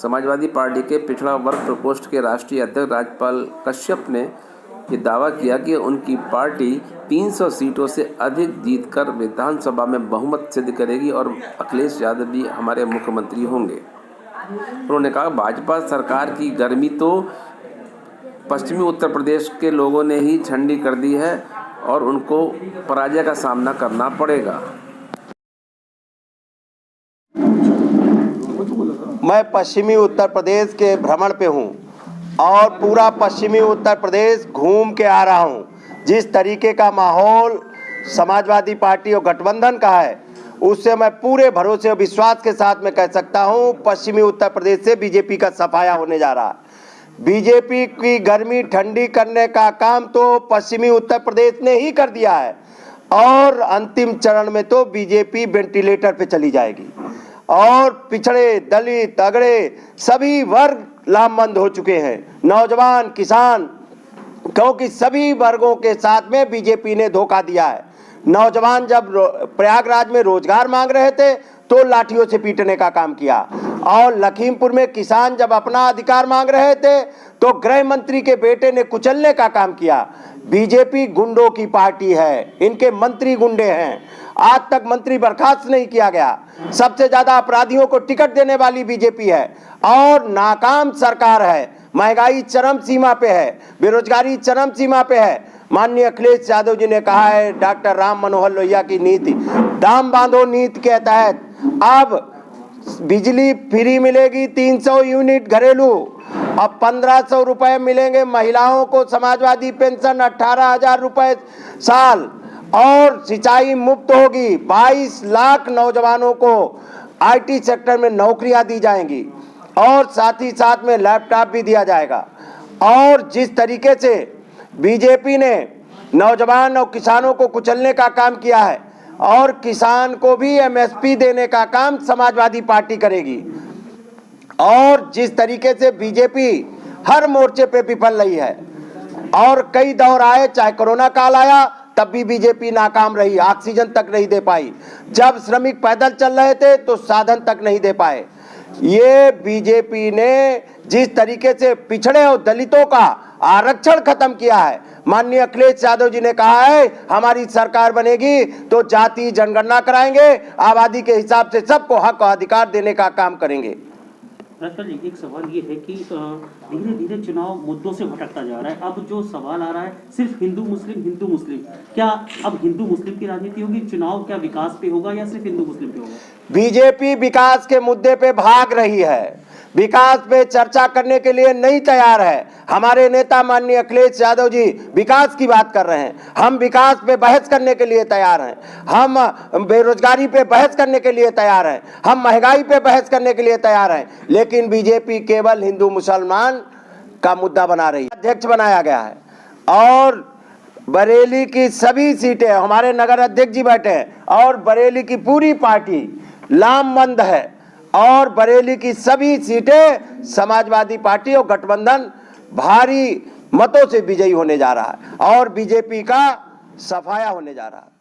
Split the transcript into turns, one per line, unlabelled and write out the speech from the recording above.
Samajwadi party के पिछड़ा वर्ग प्रकोष्ठ के राष्ट्रीय अध्यक्ष राजपाल कश्यप ने ये दावा किया कि उनकी पार्टी 300 सीटों से अधिक जीतकर विधानसभा में बहुमत सिद्ध करेगी और अखिलेश यादव भी हमारे मुख्यमंत्री होंगे। उन्होंने कहा, भाजपा सरकार की गर्मी तो पश्चिमी उत्तर प्रदेश के लोगों ने ही ठंडी कर दी है और उनको पराजय का सामना करना पड़ेगा।
मैं पश्चिमी उत्तर प्रदेश के भ्रमण पे हूँ और पूरा पश्चिमी उत्तर प्रदेश घूम के आ रहा हूँ। जिस तरीके का माहौल समाजवादी पार्टी और गठबंधन का है, उससे मैं पूरे भरोसे और विश्वास के साथ में कह सकता हूँ पश्चिमी उत्तर प्रदेश से बीजेपी का सफाया होने जा रहा है। बीजेपी की गर्मी ठंडी करने का काम तो पश्चिमी उत्तर प्रदेश ने ही कर दिया है और अंतिम चरण में तो बीजेपी वेंटिलेटर पे चली जाएगी और पिछड़े, दलित, अगड़े सभी वर्ग लामबंद हो चुके हैं, नौजवान, किसान, क्योंकि सभी वर्गों के साथ में बीजेपी ने धोखा दिया है। नौजवान जब प्रयागराज में रोजगार मांग रहे थे तो लाठियों से पीटने का काम किया और लखीमपुर में किसान जब अपना अधिकार मांग रहे थे तो गृह मंत्री के बेटे ने कुचलने का काम किया। बीजेपी गुंडों की पार्टी है, इनके मंत्री गुंडे हैं। आज तक मंत्री बर्खास्त नहीं किया गया। सबसे ज्यादा अपराधियों को टिकट देने वाली बीजेपी है और नाकाम सरकार है। महंगाई चरम सीमा पे है, बेरोजगारी चरम सीमा पे है। माननीय अखिलेश यादव जी ने कहा है, डॉक्टर राम मनोहर लोहिया की नीति, दाम बांधो नीति के तहत अब बिजली फ्री मिलेगी 300 यूनिट घरेलू, अब 1500 रुपए मिलेंगे महिलाओं को, समाजवादी पेंशन 18,000 रुपए साल और सिंचाई मुफ्त होगी। 22 लाख नौजवानों को आईटी सेक्टर में नौकरियां दी जाएंगी और साथ ही साथ में लैपटॉप भी दिया जाएगा। और जिस तरीके से बीजेपी ने नौजवान और किसानों को कुचलने का काम किया है और किसान को भी एमएसपी देने का काम समाजवादी पार्टी करेगी। और जिस तरीके से बीजेपी हर मोर्चे पे विफल रही है और कई दौर आए, चाहे कोरोना काल आया तब भी बीजेपी नाकाम रही, ऑक्सीजन तक नहीं दे पाई। जब श्रमिक पैदल चल रहे थे तो साधन तक नहीं दे पाए। ये बीजेपी ने जिस तरीके से पिछड़े और दलितों का आरक्षण खत्म किया है, माननीय अखिलेश यादव जी ने कहा है हमारी सरकार बनेगी तो जाति जनगणना कराएंगे, आबादी के हिसाब से सबको हक और अधिकार देने का काम करेंगे।
राजपाल जी, एक सवाल ये है कि धीरे धीरे चुनाव मुद्दों से भटकता जा रहा है। अब जो सवाल आ रहा है सिर्फ हिंदू मुस्लिम, क्या अब हिंदू मुस्लिम की राजनीति होगी? चुनाव क्या विकास पे होगा या सिर्फ हिंदू मुस्लिम पे होगा?
बीजेपी विकास के मुद्दे पे भाग रही है, विकास पे चर्चा करने के लिए नहीं तैयार है। हमारे नेता माननीय अखिलेश यादव जी विकास की बात कर रहे हैं, हम विकास पे बहस करने के लिए तैयार हैं, हम बेरोजगारी पे बहस करने के लिए तैयार हैं, हम महंगाई पे बहस करने के लिए तैयार हैं। लेकिन बीजेपी केवल हिंदू मुसलमान का मुद्दा बना रही है। अध्यक्ष बनाया गया है और बरेली की सभी सीटें हमारे नगर अध्यक्ष जी बैठे हैं और बरेली की पूरी पार्टी लामबंद है और बरेली की सभी सीटें समाजवादी पार्टी और गठबंधन भारी मतों से विजयी होने जा रहा है और बीजेपी का सफाया होने जा रहा है।